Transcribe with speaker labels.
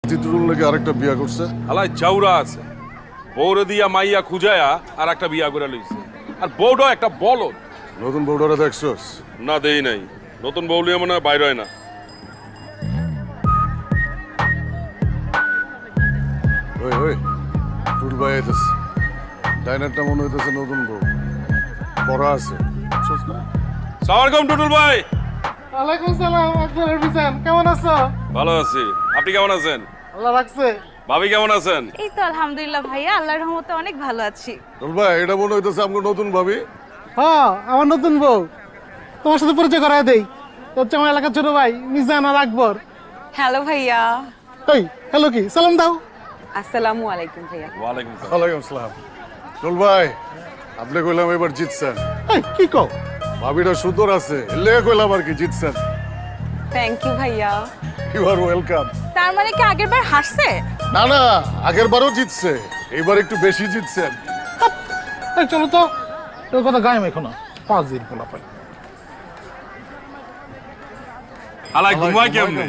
Speaker 1: তিতুরুল নাকি আরেকটা বিয়া করছে।
Speaker 2: আলাই জাউরা আছে, বউরে দিয়া মাইয়া খুঁজায়া আর একটা বিয়া করে লইছে। আর বউটা একটা বলদ।
Speaker 1: নতুন বউডারে দেখছস?
Speaker 2: না দেই নাই, নতুন বউ লিয়ে মনে হয় বাইর হয় না।
Speaker 1: ওই ওই টুল ভাই আইতেছে, ডাইনারটা মনে হইতেছে নতুন বউ, পড়া আছে। বুঝছস না?
Speaker 2: সালাম আলাইকুম টুটুল ভাই।
Speaker 3: ওয়ালাইকুম সালাম। আকবর মিজান, কেমন আছো?
Speaker 2: ভালো আছি, আপনি কেমন আছেন?
Speaker 3: আল্লাহ রাখছে।
Speaker 2: ভাবি কেমন আছেন?
Speaker 4: এই তো আলহামদুলিল্লাহ ভাইয়া, আল্লাহর রহমতে অনেক ভালো আছি।
Speaker 1: টুল ভাই এটা মনে হইতেছে আমাকে নতুন ভাবি।
Speaker 3: হ্যাঁ, আমার নতুন বউ। তোমার সাথে পরিচয় করায় দেই। তো হচ্ছে আমার এলাকার ছোট ভাই মিজান আর আকবর।
Speaker 4: হ্যালো ভাইয়া।
Speaker 3: এই হ্যালো, কি সালাম দাও।
Speaker 4: আসসালামু আলাইকুম ভাইয়া।
Speaker 2: ওয়ালাইকুম সালাম।
Speaker 1: ওয়ালাইকুম আসসালাম। টুল ভাই আপনি কইলাম এবার জিতছেন।
Speaker 3: এই কি কও?
Speaker 1: ভাবিটা সুন্দর আছে, এলে কইলাম আর কি জিতছেন।
Speaker 4: থ্যাংক ইউ ভাইয়া।
Speaker 1: You are welcome.
Speaker 4: তার মানে কি আগের বার হাসছে?
Speaker 1: না না, আগের বারও জিতছে, এইবার একটু বেশি জিতছেন।
Speaker 3: এই চলো তো, তোর কথা গায়ে মেখো না। 5 দিন পোলা পাই।
Speaker 2: আলাই ঘুমাই কেমনে?